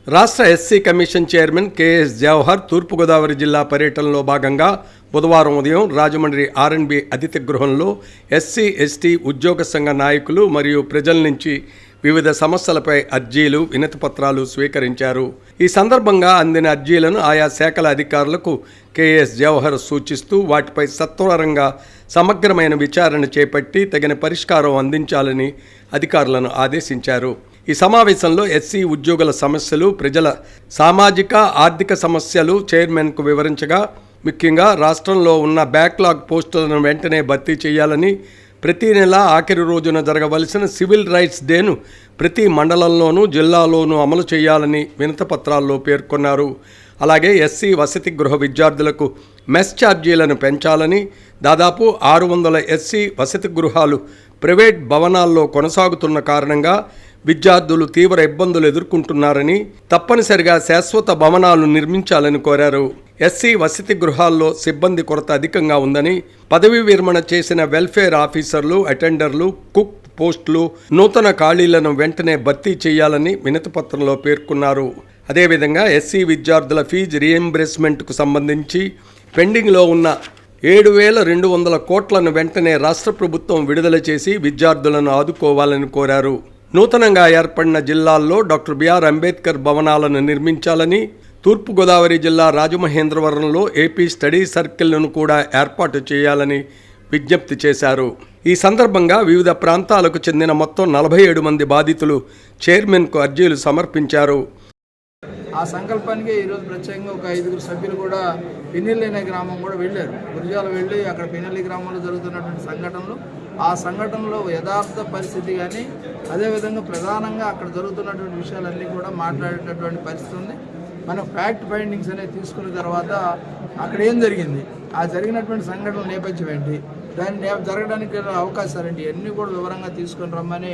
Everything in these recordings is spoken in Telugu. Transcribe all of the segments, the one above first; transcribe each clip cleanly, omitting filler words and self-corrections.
రాష్ట్ర SC commission chairman KS Jawahar Thurpu Godavari జిల్లా పర్యటనలో భాగంగా బుధవారం ఉదయం రాజమండ్రి ఆర్ఎన్బి అతిథి గృహంలో ఎస్సీ ఎస్టీ ఉద్యోగ సంఘ నాయకులు మరియు ప్రజల నుంచి వివిధ సమస్యలపై అర్జీలు వినతిపత్రాలు స్వీకరించారు. ఈ సందర్భంగా అందిన అర్జీలను ఆయా శాఖల అధికారులకు కెఎస్ జవహర్ సూచిస్తూ వాటిపై సత్వరంగా సమగ్రమైన విచారణ చేపట్టి తగిన పరిష్కారం అందించాలని అధికారులను ఆదేశించారు. ఈ సమావేశంలో ఎస్సీ ఉద్యోగుల సమస్యలు, ప్రజల సామాజిక ఆర్థిక సమస్యలు చైర్మన్కు వివరించగా, ముఖ్యంగా రాష్ట్రంలో ఉన్న బ్యాక్లాగ్ పోస్టులను వెంటనే భర్తీ చేయాలని, ప్రతి నెల ఆఖరి రోజున జరగవలసిన సివిల్ రైట్స్ డేను ప్రతి మండలంలోనూ జిల్లాలోనూ అమలు చేయాలని వినతిపత్రాల్లో పేర్కొన్నారు. అలాగే ఎస్సీ వసతి గృహ విద్యార్థులకు మెస్ ఛార్జీలను పెంచాలని, దాదాపు 600 ఎస్సీ వసతి గృహాలు ప్రైవేట్ భవనాల్లో కొనసాగుతున్న కారణంగా విద్యార్థులు తీవ్ర ఇబ్బందులు ఎదుర్కొంటున్నారని, తప్పనిసరిగా శాశ్వత భవనాలు నిర్మించాలని కోరారు. ఎస్సీ వసతి గృహాల్లో సిబ్బంది కొరత అధికంగా ఉందని, పదవీ విరమణ చేసిన వెల్ఫేర్ ఆఫీసర్లు, అటెండర్లు, కుక్ పోస్టులు, నూతన ఖాళీలను వెంటనే భర్తీ చేయాలని వినతిపత్రంలో పేర్కొన్నారు. అదేవిధంగా ఎస్సీ విద్యార్థుల ఫీజు రీఎంబర్స్మెంట్కు సంబంధించి పెండింగ్లో ఉన్న 7,200 కోట్లను వెంటనే రాష్ట్ర ప్రభుత్వం విడుదల చేసి విద్యార్థులను ఆదుకోవాలని కోరారు. నూతనంగా ఏర్పడిన జిల్లాల్లో డాక్టర్ బిఆర్ అంబేద్కర్ భవనాలను నిర్మించాలని, తూర్పుగోదావరి జిల్లా రాజమహేంద్రవరంలో ఏపీ స్టడీ సర్కిల్ను కూడా ఏర్పాటు చేయాలని విజ్ఞప్తి చేశారు. ఈ సందర్భంగా వివిధ ప్రాంతాలకు చెందిన మొత్తం 47 మంది బాధితులు చైర్మన్కు అర్జీలు సమర్పించారు. ఆ సంకల్పానికి ఈరోజు ప్రత్యేకంగా ఒక 5 సభ్యులు కూడా పిన్నెల్లి అనే గ్రామం కూడా వెళ్ళారు. గురిజాల వెళ్ళి అక్కడ పిన్నెల్లి గ్రామంలో జరుగుతున్నటువంటి సంఘటనలు, ఆ సంఘటనలో యథార్థ పరిస్థితి కానీ, అదేవిధంగా ప్రధానంగా అక్కడ జరుగుతున్నటువంటి విషయాలన్నీ కూడా మాట్లాడేటటువంటి పరిస్థితి ఉంది. మనం ఫ్యాక్ట్ ఫైండింగ్స్ అనేవి తీసుకున్న తర్వాత అక్కడ ఏం జరిగింది, ఆ జరిగినటువంటి సంఘటనల నేపథ్యం ఏంటి, దాన్ని జరగడానికి అవకాశాలు ఏంటి, ఇవన్నీ కూడా వివరంగా తీసుకొని రమ్మని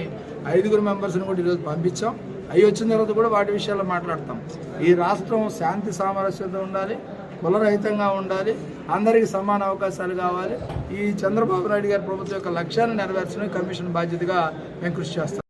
5 మెంబర్స్ని కూడా ఈరోజు పంపించాం. అవి వచ్చిన తర్వాత కూడా వాటి విషయాల్లో మాట్లాడతాం. ఈ రాష్ట్రం శాంతి సామరస్యత ఉండాలి, కులరహితంగా ఉండాలి, అందరికీ సమాన అవకాశాలు కావాలి. ఈ చంద్రబాబు నాయుడు గారి ప్రభుత్వం యొక్క లక్ష్యాన్ని నెరవేర్చడం కమిషన్ బాధ్యతగా మేము కృషి చేస్తాం.